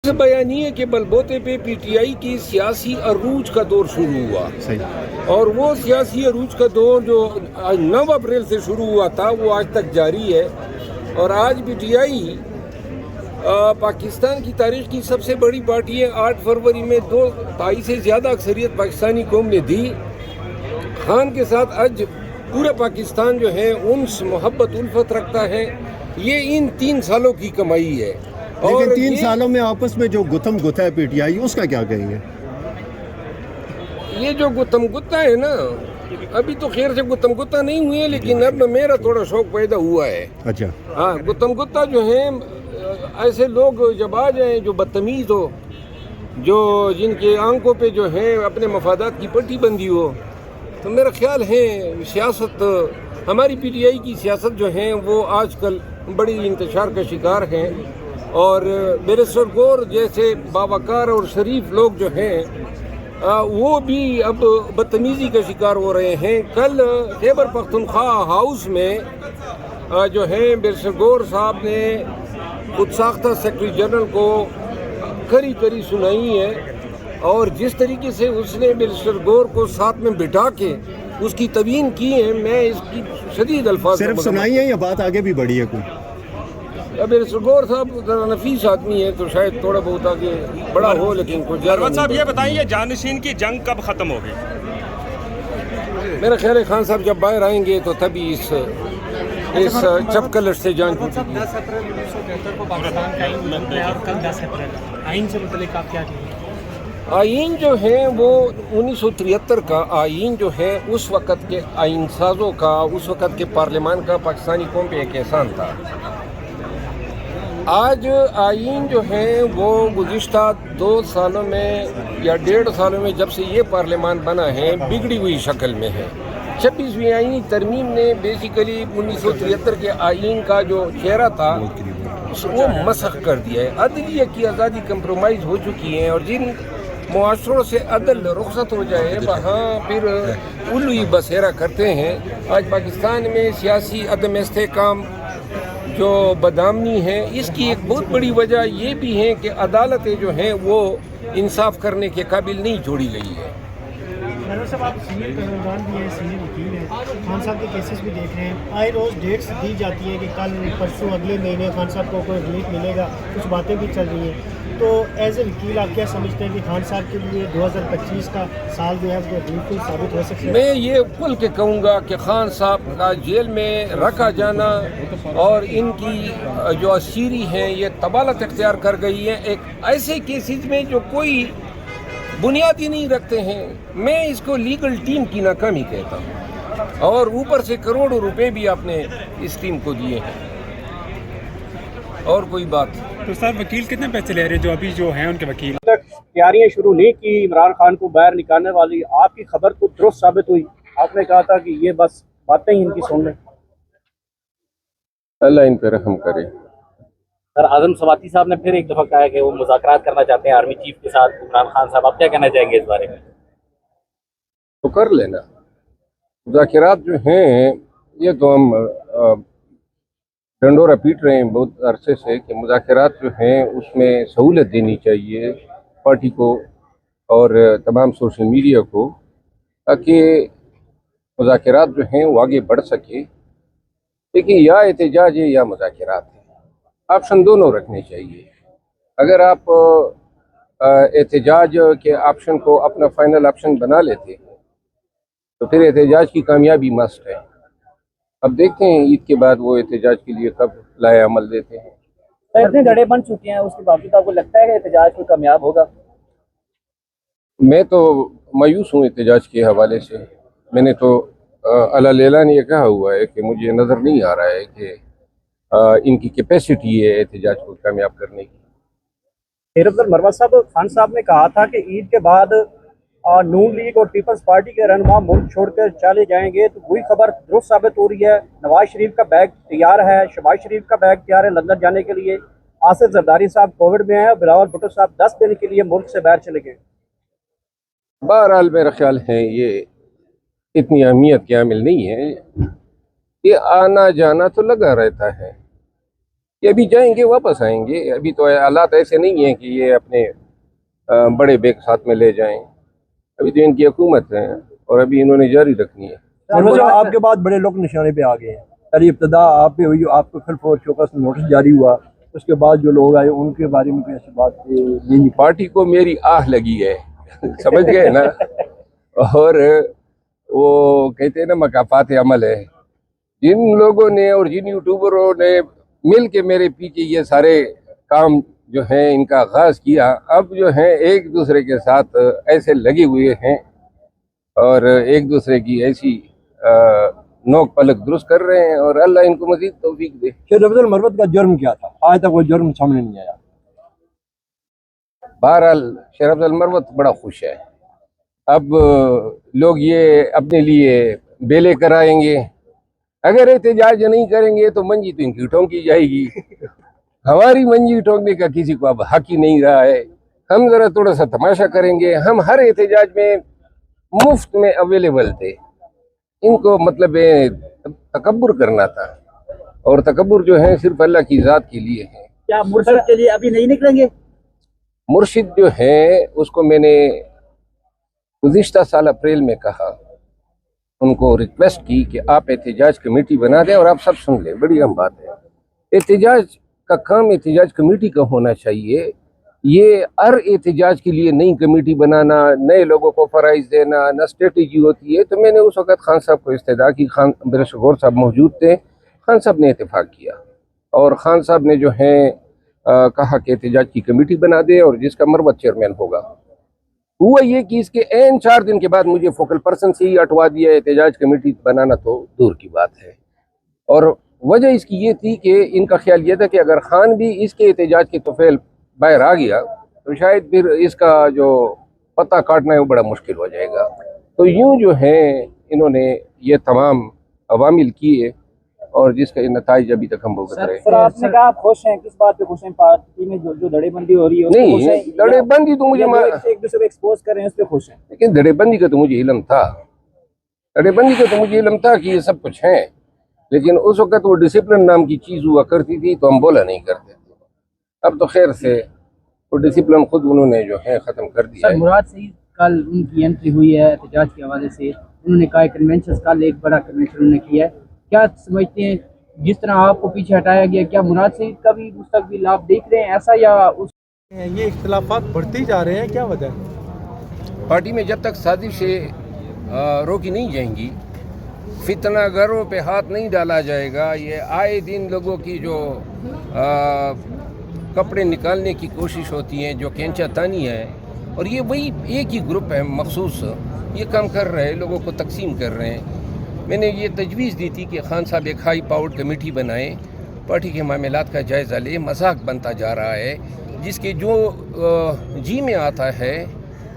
سے بیان یہ ہے کہ بلبوتے پہ پی ٹی آئی کی سیاسی عروج کا دور شروع ہوا اور وہ سیاسی عروج کا دور جو 9 اپریل سے شروع ہوا تھا وہ آج تک جاری ہے، اور آج پی ٹی آئی پاکستان کی تاریخ کی سب سے بڑی پارٹی ہے۔ 8 فروری میں 2/3 سے زیادہ اکثریت پاکستانی قوم نے دی۔ خان کے ساتھ آج پورا پاکستان جو ہے انس محبت الفت رکھتا ہے۔ یہ ان 3 سالوں کی کمائی ہے، لیکن 3 سالوں میں آپس میں جو گتم گتا ہے پی ٹی آئی، اس کا کیا کہیں گے؟ یہ جو گتم گتا ہے نا، ابھی تو خیر سے گتم گتا نہیں ہوئے، لیکن اب میرا تھوڑا شوق پیدا ہوا ہے۔ اچھا، ہاں، گتم گتا جو ہیں ایسے لوگ جب آ جائیں جو بدتمیز ہو، جو جن کے آنکھوں پہ جو ہے اپنے مفادات کی پٹی بندھی ہو، تو میرا خیال ہے سیاست، ہماری پی ٹی آئی کی سیاست جو ہے وہ آج کل بڑی انتشار کا شکار ہے، اور بیرسٹر گور جیسے باوقار اور شریف لوگ جو ہیں وہ بھی اب بدتمیزی کا شکار ہو رہے ہیں۔ کل خیبر پختونخوا ہاؤس میں جو ہے بیرسٹر گور صاحب نے خود ساختہ سیکرٹری جنرل کو کری کری سنائی ہے، اور جس طریقے سے اس نے بیرسٹر گور کو ساتھ میں بٹھا کے اس کی تبیین کی ہے، میں اس کی شدید الفاظ صرف سنائی ہے یا بات آگے بھی بڑھی ہے کوئی؟ بیرسٹر گور صاحب ذرا نفیس آدمی ہے تو شاید تھوڑا بہت آگے بڑا ہو، لیکن کچھ زیادہ مروت صاحب نہیں۔ یہ بتائیں، یہ جانشین کی جنگ کب ختم ہوگی؟ میرا خیال ہے خان صاحب جب باہر آئیں گے تو تبھی اس چپکلٹ سے جان چھوٹے گی۔ 10 اپریل 1973 کو پاکستان کا آئین بنتا ہے، اور کل 10 اپریل آئین سے متعلق آپ کیا کہیں گے؟ آئین جو ہے وہ 1973 کا آئین جو ہے اس وقت کے آئین سازوں کا، اس وقت کے پارلیمان کا پاکستانی قوم پہ ایک احسان تھا۔ آج آئین جو ہے وہ گزشتہ 2 سالوں میں یا 1.5 سالوں میں جب سے یہ پارلیمان بنا ہے بگڑی ہوئی شکل میں ہے۔ 26ویں آئینی ترمیم نے بیسیکلی 1973 کے آئین کا جو چہرہ تھا وہ مسخ کر دیا ہے۔ عدلیہ کی آزادی کمپرومائز ہو چکی ہے، اور جن معاشروں سے عدل رخصت ہو جائے وہاں پھر الوی بسیرا کرتے ہیں۔ آج پاکستان میں سیاسی عدم استحکام جو بدامنی ہے، اس کی ایک بہت بڑی وجہ یہ بھی ہے کہ عدالتیں جو ہیں وہ انصاف کرنے کے قابل نہیں چھوڑی گئی ہے۔ منور صاحب، آپ سینئر قانون بھی ہیں، سینئر وکیل ہیں، خان صاحب کے کیسز بھی دیکھ رہے ہیں، آئے روز ڈیٹس دی جاتی ہے کہ کل پرسوں اگلے مہینے خان صاحب کو کوئی ریلیف ملے گا، کچھ باتیں بھی چل رہی ہیں، تو ایز اے وکیل آپ کیا سمجھتے ہیں کہ خان صاحب کے لیے 2025 کا سال جو ہے وہ بالکل ثابت ہو سکتا ہے؟ میں یہ کھل کے کہوں گا کہ خان صاحب کا جیل میں رکھا جانا اور ان کی جو اسیری ہیں یہ طبالت اختیار کر گئی ہے ایک ایسے کیسز میں جو کوئی بنیاد ہی نہیں رکھتے ہیں، میں اس کو لیگل ٹیم کی ناکامی کہتا ہوں، اور اوپر سے کروڑوں روپے بھی آپ نے اس ٹیم کو دیے ہیں۔ اور کوئی بات تو سر وکیل کتنے پیسے لے رہے ہیں جو ابھی جو ہیں ان کے وکیل؟ تک تیاریاں شروع نہیں کی عمران خان کو باہر نکالنے والی، آپ کی خبر کو درست ثابت ہوئی؟ آپ نے کہا تھا کہ یہ بس باتیں ہی ان کی سن لیں۔ اللہ ان پہ رحم کرے۔ سر اعظم سواتی صاحب نے پھر ایک دفعہ کہا ہے کہ وہ مذاکرات کرنا چاہتے ہیں آرمی چیف کے ساتھ عمران خان صاحب، آپ کیا کہنا چاہیں گے اس بارے میں؟ تو کر لینا، مذاکرات جو ہیں یہ تو ہم ڈنڈورا پیٹ رہے ہیں بہت عرصے سے کہ مذاکرات جو ہیں اس میں سہولت دینی چاہیے پارٹی کو اور تمام سوشل میڈیا کو، تاکہ مذاکرات جو ہیں وہ آگے بڑھ سکے۔ لیکن یا احتجاج ہے یا مذاکرات ہے، آپشن دونوں رکھنے چاہیے۔ اگر آپ احتجاج کے آپشن کو اپنا فائنل آپشن بنا لیتے ہیں تو پھر احتجاج کی کامیابی مسٹ ہے۔ اب دیکھتے ہیں عید کے بعد وہ احتجاج کے لیے کب لائے عمل دیتے ہیں۔ اتنے دھڑے بن چکے ہیں، اس کے باوجود آپ کو لگتا ہے کہ احتجاج کو کامیاب ہوگا؟ میں تو مایوس ہوں احتجاج کے حوالے سے۔ میں نے تو اللہ نے یہ کہا ہوا ہے کہ مجھے نظر نہیں آ رہا ہے کہ ان کی کیپیسٹی ہے احتجاج کو کامیاب کرنے کی۔ خیر افضل مروت صاحب، خان صاحب نے کہا تھا کہ عید کے بعد نون لیگ اور پیپلز پارٹی کے رہنما ملک چھوڑ کر چلے جائیں گے، تو وہی خبر درست ثابت ہو رہی ہے؟ نواز شریف کا بیگ تیار ہے، شہباز شریف کا بیگ تیار ہے لندن جانے کے لیے، آصف زرداری صاحب کووڈ میں ہیں، اور بلاول بھٹو صاحب 10 دن کے لیے ملک سے باہر چلے گئے۔ بہرحال میرا خیال ہے یہ اتنی اہمیت کے عامل نہیں ہے، یہ آنا جانا تو لگا رہتا ہے۔ یہ ابھی جائیں گے واپس آئیں گے. ابھی تو حالات ایسے نہیں ہیں کہ یہ اپنے بڑے بیگ ساتھ میں لے جائیں. ابھی تو ان کی حکومت ہے اور ابھی انہوں نے جاری رکھنی ہے. آپ کے بعد بڑے لوگ نشانے پہ آ گئے ہیں. پہلے ابتدا آپ پہ ہوئی, آپ کو پھر فوج چوکس نوٹس جاری ہوا, اس کے بعد جو لوگ آئے ان کے بارے میں کوئی ایسی بات نہیں. پارٹی کو میری آہ لگی ہے سمجھ گئے نا. اور وہ کہتے ہیں نا مکافات عمل ہے. جن لوگوں نے اور جن یوٹیوبروں نے مل کے میرے پیچھے یہ سارے کام جو ہیں ان کا آغاز کیا, اب جو ہیں ایک دوسرے کے ساتھ ایسے لگے ہوئے ہیں اور ایک دوسرے کی ایسی نوک پلک درست کر رہے ہیں, اور اللہ ان کو مزید توفیق دے. شیخ افضل مروت کا جرم کیا تھا؟ آج تک وہ جرم سامنے نہیں آیا. بہرحال شیخ افضل مروت بڑا خوش ہے. اب لوگ یہ اپنے لیے بیلے کرائیں گے. اگر احتجاج نہیں کریں گے تو منجی تو ان کی ٹھونکی جائے گی. ہماری منجی ٹھونکنے کا کسی کو اب حق ہی نہیں رہا ہے. ہم ذرا تھوڑا سا تماشا کریں گے. ہم ہر احتجاج میں مفت میں اویلیبل تھے. ان کو مطلب تکبر کرنا تھا, اور تکبر جو ہے صرف اللہ کی ذات کے لیے ہے. کیا مرشد کے لیے ابھی نہیں نکلیں گے؟ مرشد جو ہے اس کو میں نے گزشتہ سال اپریل میں کہا, ان کو ریکویسٹ کی کہ آپ احتجاج کمیٹی بنا دیں, اور آپ سب سن لیں, بڑی اہم بات ہے. احتجاج کا کام احتجاج کمیٹی کا ہونا چاہیے. یہ ہر احتجاج کے لیے نئی کمیٹی بنانا, نئے لوگوں کو فرائض دینا, نہ اسٹریٹجی ہوتی ہے. تو میں نے اس وقت خان صاحب کو استدعا کی. خان برش غور صاحب موجود تھے. خان صاحب نے اتفاق کیا, اور خان صاحب نے جو ہے کہا کہ احتجاج کی کمیٹی بنا دے, اور جس کا مروت چیئرمین ہوگا. ہوا یہ کہ اس کے عین 4 دن کے بعد مجھے فوکل پرسن سے ہی ہٹوا دیا. احتجاج کمیٹی بنانا تو دور کی بات ہے. اور وجہ اس کی یہ تھی کہ ان کا خیال یہ تھا کہ اگر خان بھی اس کے احتجاج کے طفیل باہر آ گیا تو شاید پھر اس کا جو پتہ کاٹنا ہے وہ بڑا مشکل ہو جائے گا. تو یوں جو ہیں انہوں نے یہ تمام عوامل کیے, اور جس کا نتائج ابھی تک ہم بھگت رہے ہیں. سر آپ نے کہا آپ خوش ہیں, کس بات پہ خوش ہیں؟ پارٹی میں جو دھڑے بندی ہو رہی ہے نہیں, دھڑے بندی تو مجھے ایک دوسرے کو ایکسپوز کر رہے ہیں اس پہ خوش ہیں؟ لیکن دھڑے بندی کا تو مجھے علم تھا. دھڑے بندی کا تو مجھے علم تھا کہ یہ سب کچھ ہیں, لیکن اس وقت وہ ڈسپلن نام کی چیز ہوا کرتی تھی تو ہم بولا نہیں کرتے تھے. اب تو خیر سے وہ ڈسپلن خود انہوں نے جو ہے ختم کر دیا ہے. مراد سعید کل ان کی انٹری ہوئی ہے احتجاج کے حوالے سے. انہوں نے کہا کنونشن کل ایک بڑا کنونشن انہوں نے کیا ہے. کیا سمجھتے ہیں جس طرح آپ کو پیچھے ہٹایا گیا, کیا مراد سعید کا بھی مستقبل آپ دیکھ رہے ہیں ایسا, یا اس یہ اختلافات بڑھتے جا رہے ہیں, کیا وجہ ہے؟ پارٹی میں جب تک سازشیں روکی نہیں جائیں گی, فتنہ گروں پہ ہاتھ نہیں ڈالا جائے گا, یہ آئے دن لوگوں کی جو کپڑے نکالنے کی کوشش ہوتی ہیں, جو کینچا تانی ہے, اور یہ وہی ایک ہی گروپ ہے مخصوص, یہ کام کر رہے ہیں, لوگوں کو تقسیم کر رہے ہیں. میں نے یہ تجویز دی تھی کہ خان صاحب ایک ہائی پاورڈ کمیٹی بنائیں, پارٹی کے معاملات کا جائزہ لے. مذاق بنتا جا رہا ہے, جس کے جو جی میں آتا ہے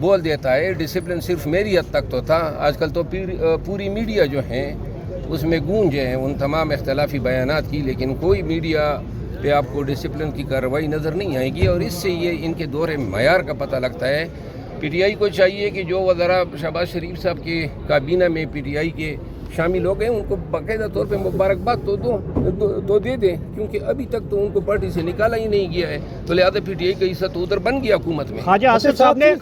بول دیتا ہے. ڈسپلن صرف میری حد تک تو تھا, آج کل تو پوری میڈیا جو ہیں اس میں گونج ہیں ان تمام اختلافی بیانات کی, لیکن کوئی میڈیا پہ آپ کو ڈسپلن کی کارروائی نظر نہیں آئے گی. اور اس سے یہ ان کے دور معیار کا پتہ لگتا ہے. پی ٹی آئی کو چاہیے کہ جو وزراء شہباز شریف صاحب کے کابینہ میں پی ٹی آئی کے شامل ہو گئے, ان کو باقاعدہ طور پہ مبارکباد تو دے دیں, کیونکہ ابھی تک تو ان کو پارٹی سے نکالا ہی نہیں گیا ہے. تو لہٰذا پی ٹی آئی کا حصہ تو ادھر بن گیا حکومت میں. خواجہ آصف صاحب نے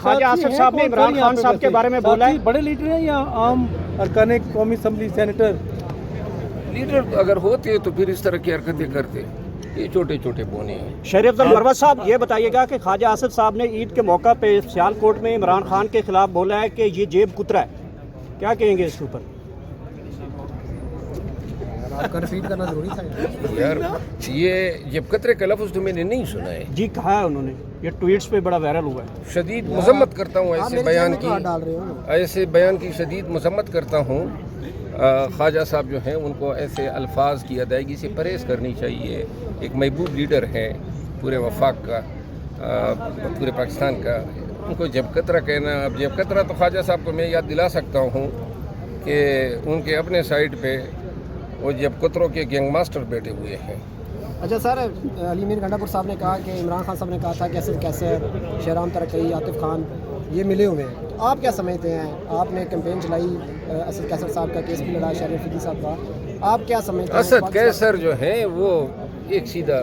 عمران خان صاحب کے بارے میں بولا ہے, بڑے لیڈر ہیں یا عام ارکان قومی اسمبلی سینیٹر؟ لیڈر اگر ہوتے تو پھر اس طرح کی حرکتیں کرتے, یہ چھوٹے چھوٹے بونے ہیں. شیخ افضل مروت صاحب یہ بتائیے گا کہ خواجہ آصف صاحب نے عید کے موقع پہ سیالکوٹ میں عمران خان کے خلاف بولا ہے کہ یہ جیب کترا ہے, کیا کہیں گے اس کے اوپر؟ یار یہ جب قطرے کا لفظ تو میں نے نہیں سنا ہے. جی کہا ہے انہوں نے, یہ ٹویٹس پہ بڑا وائرل ہوا ہے. شدید مذمت کرتا ہوں ایسے بیان کی شدید مذمت کرتا ہوں. خواجہ صاحب جو ہیں ان کو ایسے الفاظ کی ادائیگی سے پرہیز کرنی چاہیے. ایک محبوب لیڈر ہیں پورے وفاق کا, پورے پاکستان کا. ان کو جب قطرہ کہنا, اب جب قطرہ تو خواجہ صاحب کو میں یاد دلا سکتا ہوں کہ ان کے اپنے سائٹ پہ وہ جب قطروں کے گینگ ماسٹر بیٹھے ہوئے ہیں. اچھا سر, علی میر گنڈا پور صاحب نے کہا کہ عمران خان صاحب نے کہا تھا کہ اسد کیسر, شہرام ترقی, عاطف خان یہ ملے ہوئے ہیں. آپ کیا سمجھتے ہیں؟ آپ نے کیمپین چلائی, اسد کیسر صاحب کا کیس بھی لڑا, شہر فیدی صاحب کا, آپ کیا سمجھتے ہیں؟ اسد کیسر جو ہیں وہ ایک سیدھا